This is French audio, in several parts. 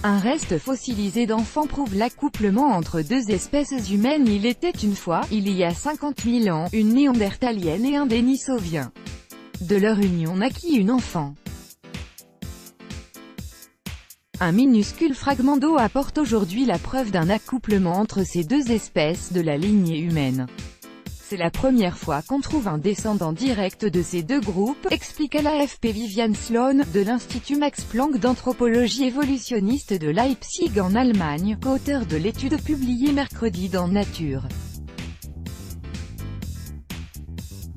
Un reste fossilisé d'enfants prouve l'accouplement entre deux espèces humaines. Il était une fois, il y a 50 000 ans, une néandertalienne et un dénisovien. De leur union naquit une enfant. Un minuscule fragment d'eau apporte aujourd'hui la preuve d'un accouplement entre ces deux espèces de la lignée humaine. C'est la première fois qu'on trouve un descendant direct de ces deux groupes, explique à l'AFP Viviane Sloan, de l'Institut Max Planck d'anthropologie évolutionniste de Leipzig en Allemagne, co-auteur de l'étude publiée mercredi dans Nature.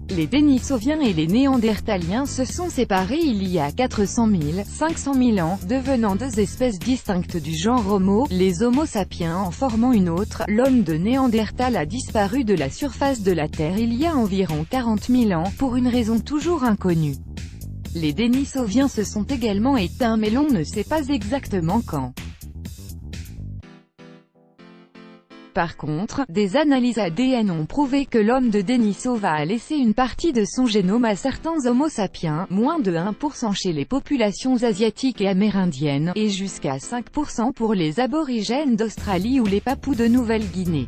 Les Denisoviens et les Néandertaliens se sont séparés il y a 400 000, 500 000 ans, devenant deux espèces distinctes du genre Homo, les Homo sapiens en formant une autre. L'homme de Néandertal a disparu de la surface de la Terre il y a environ 40 000 ans, pour une raison toujours inconnue. Les Denisoviens se sont également éteints mais l'on ne sait pas exactement quand. Par contre, des analyses ADN ont prouvé que l'homme de Denisova a laissé une partie de son génome à certains Homo sapiens, moins de 1% chez les populations asiatiques et amérindiennes, et jusqu'à 5% pour les aborigènes d'Australie ou les Papous de Nouvelle-Guinée.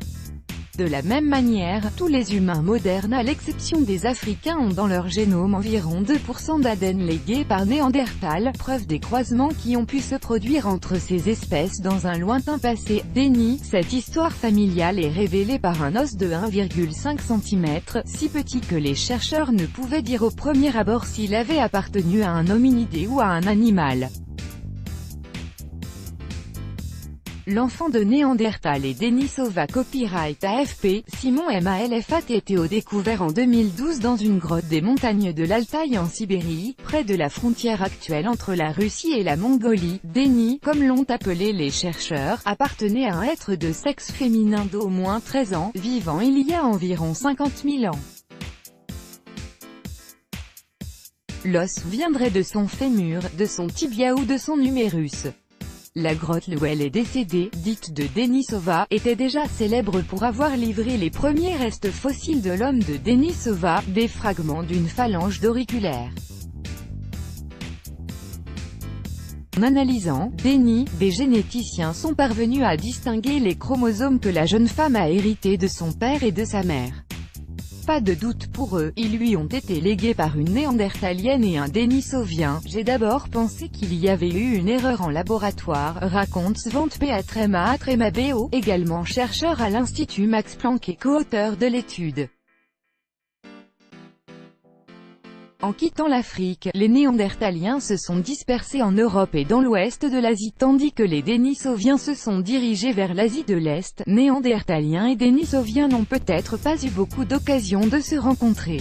De la même manière, tous les humains modernes à l'exception des Africains ont dans leur génome environ 2% d'ADN légué par Néandertal, preuve des croisements qui ont pu se produire entre ces espèces dans un lointain passé. Déni, cette histoire familiale est révélée par un os de 1,5 cm, si petit que les chercheurs ne pouvaient dire au premier abord s'il avait appartenu à un hominidé ou à un animal. L'enfant de Néandertal et Denisova. Copyright AFP, Simon Malfatto découvert en 2012 dans une grotte des montagnes de l'Altaï en Sibérie, près de la frontière actuelle entre la Russie et la Mongolie. Déni, comme l'ont appelé les chercheurs, appartenait à un être de sexe féminin d'au moins 13 ans, vivant il y a environ 50 000 ans. L'os viendrait de son fémur, de son tibia ou de son humérus. La grotte où elle est décédée, dite de Denisova, était déjà célèbre pour avoir livré les premiers restes fossiles de l'homme de Denisova, des fragments d'une phalange d'auriculaire. En analysant Déni, des généticiens sont parvenus à distinguer les chromosomes que la jeune femme a hérités de son père et de sa mère. Pas de doute pour eux, ils lui ont été légués par une néandertalienne et un dénisovien. J'ai d'abord pensé qu'il y avait eu une erreur en laboratoire, raconte Svante Peatrema-Bo, également chercheur à l'Institut Max Planck et co-auteur de l'étude. En quittant l'Afrique, les Néandertaliens se sont dispersés en Europe et dans l'ouest de l'Asie tandis que les Denisoviens se sont dirigés vers l'Asie de l'Est. Néandertaliens et Denisoviens n'ont peut-être pas eu beaucoup d'occasions de se rencontrer.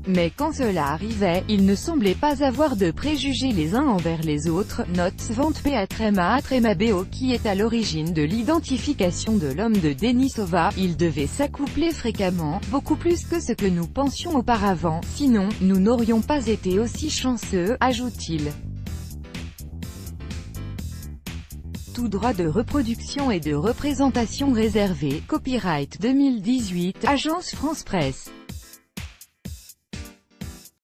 Mais quand cela arrivait, ils ne semblaient pas avoir de préjugés les uns envers les autres, note Svante Peatrema-Bo qui est à l'origine de l'identification de l'homme de Denisova. Ils devaient s'accoupler fréquemment, beaucoup plus que ce que nous pensions auparavant, sinon, nous n'aurions pas été aussi chanceux, ajoute-t-il. Tout droit de reproduction et de représentation réservé, copyright 2018, Agence France Presse.